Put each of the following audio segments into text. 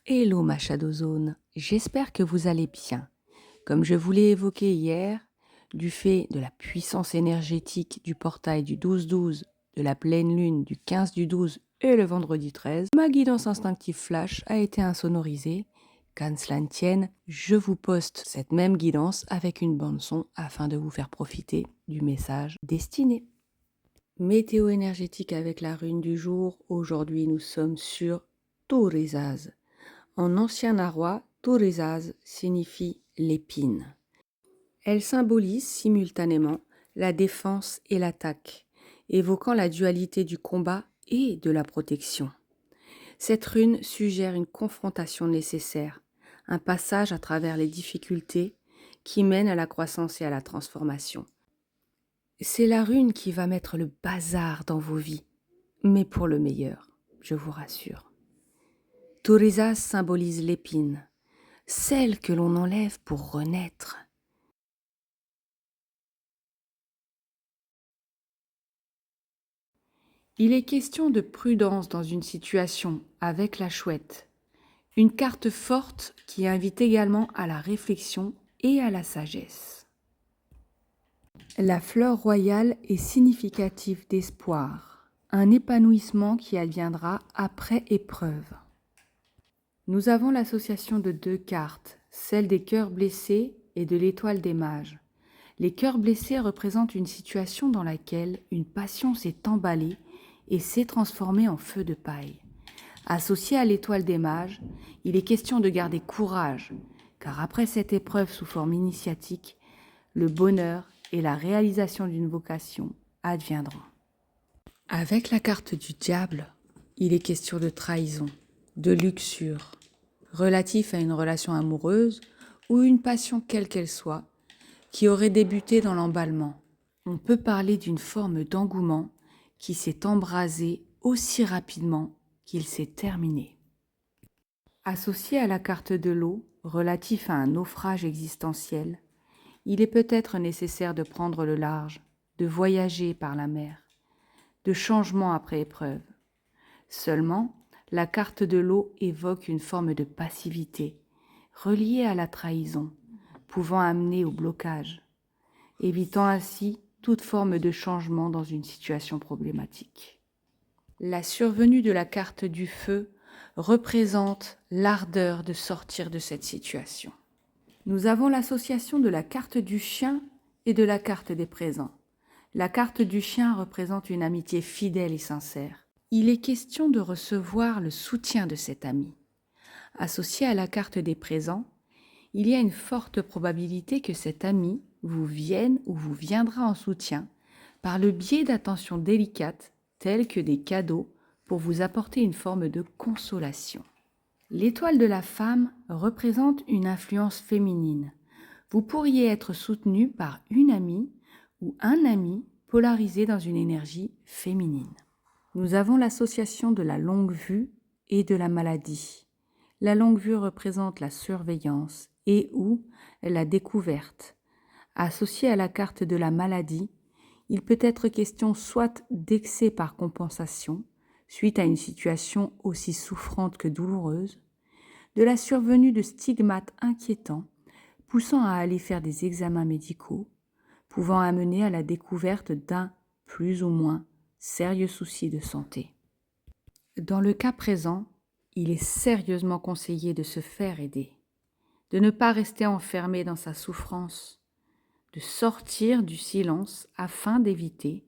Hello ma Shadowzone, j'espère que vous allez bien. Comme je vous l'ai évoqué hier, du fait de la puissance énergétique du portail du 12-12, de la pleine lune du 15 du 12 et le vendredi 13, ma guidance instinctive flash a été insonorisée. Qu'à cela ne tienne, je vous poste cette même guidance avec une bande son afin de vous faire profiter du message destiné. Météo énergétique avec la rune du jour, aujourd'hui nous sommes sur Turizaz. En ancien narwa, Turizaz signifie l'épine. Elle symbolise simultanément la défense et l'attaque, évoquant la dualité du combat et de la protection. Cette rune suggère une confrontation nécessaire, un passage à travers les difficultés qui mène à la croissance et à la transformation. C'est la rune qui va mettre le bazar dans vos vies, mais pour le meilleur, je vous rassure. Turizaz symbolise l'épine, celle que l'on enlève pour renaître. Il est question de prudence dans une situation avec la chouette, une carte forte qui invite également à la réflexion et à la sagesse. La fleur royale est significative d'espoir, un épanouissement qui adviendra après épreuve. Nous avons l'association de deux cartes, celle des cœurs blessés et de l'étoile des mages. Les cœurs blessés représentent une situation dans laquelle une passion s'est emballée et s'est transformée en feu de paille. Associé à l'étoile des mages, il est question de garder courage, car après cette épreuve sous forme initiatique, le bonheur et la réalisation d'une vocation adviendront. Avec la carte du diable, il est question de trahison, de luxure, relatif à une relation amoureuse ou une passion quelle qu'elle soit, qui aurait débuté dans l'emballement. On peut parler d'une forme d'engouement qui s'est embrasé aussi rapidement qu'il s'est terminé. Associé à la carte de l'eau, relatif à un naufrage existentiel, il est peut-être nécessaire de prendre le large, de voyager par la mer, de changement après épreuve. Seulement, la carte de l'eau évoque une forme de passivité, reliée à la trahison, pouvant amener au blocage, évitant ainsi toute forme de changement dans une situation problématique. La survenue de la carte du feu représente l'ardeur de sortir de cette situation. Nous avons l'association de la carte du chien et de la carte des présents. La carte du chien représente une amitié fidèle et sincère. Il est question de recevoir le soutien de cet ami. Associé à la carte des présents, il y a une forte probabilité que cet ami vous vienne ou vous viendra en soutien par le biais d'attentions délicates telles que des cadeaux pour vous apporter une forme de consolation. L'étoile de la femme représente une influence féminine. Vous pourriez être soutenu par une amie ou un ami polarisé dans une énergie féminine. Nous avons l'association de la longue vue et de la maladie. La longue vue représente la surveillance et ou la découverte. Associée à la carte de la maladie, il peut être question soit d'excès par compensation, suite à une situation aussi souffrante que douloureuse, de la survenue de stigmates inquiétants, poussant à aller faire des examens médicaux, pouvant amener à la découverte d'un plus ou moins sérieux souci de santé. Dans le cas présent, il est sérieusement conseillé de se faire aider, de ne pas rester enfermé dans sa souffrance, de sortir du silence afin d'éviter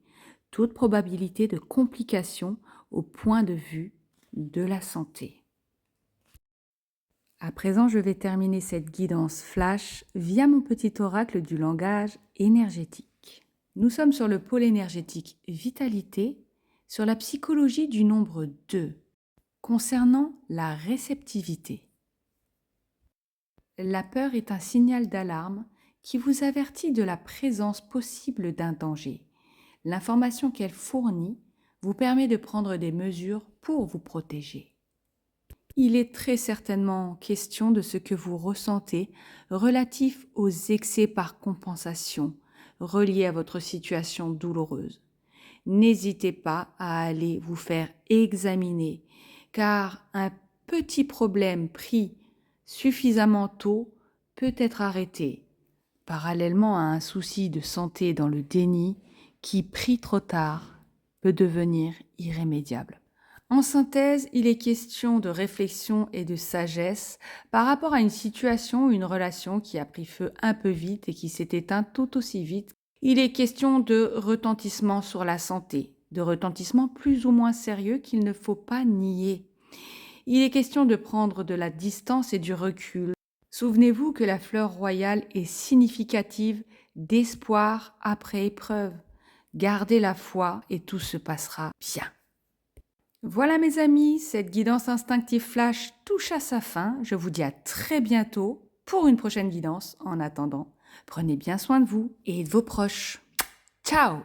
toute probabilité de complications au point de vue de la santé. À présent, je vais terminer cette guidance flash via mon petit oracle du langage énergétique. Nous sommes sur le pôle énergétique vitalité, sur la psychologie du nombre 2, concernant la réceptivité. La peur est un signal d'alarme qui vous avertit de la présence possible d'un danger. L'information qu'elle fournit vous permet de prendre des mesures pour vous protéger. Il est très certainement question de ce que vous ressentez relatif aux excès par compensation reliés à votre situation douloureuse. N'hésitez pas à aller vous faire examiner, car un petit problème pris suffisamment tôt peut être arrêté, parallèlement à un souci de santé dans le déni qui, pris trop tard, peut devenir irrémédiable. En synthèse, il est question de réflexion et de sagesse par rapport à une situation ou une relation qui a pris feu un peu vite et qui s'est éteinte tout aussi vite. Il est question de retentissement sur la santé, de retentissement plus ou moins sérieux qu'il ne faut pas nier. Il est question de prendre de la distance et du recul. Souvenez-vous que la fleur royale est significative d'espoir après épreuve. Gardez la foi et tout se passera bien. Voilà mes amis, cette guidance instinctive flash touche à sa fin. Je vous dis à très bientôt pour une prochaine guidance. En attendant, prenez bien soin de vous et de vos proches. Ciao!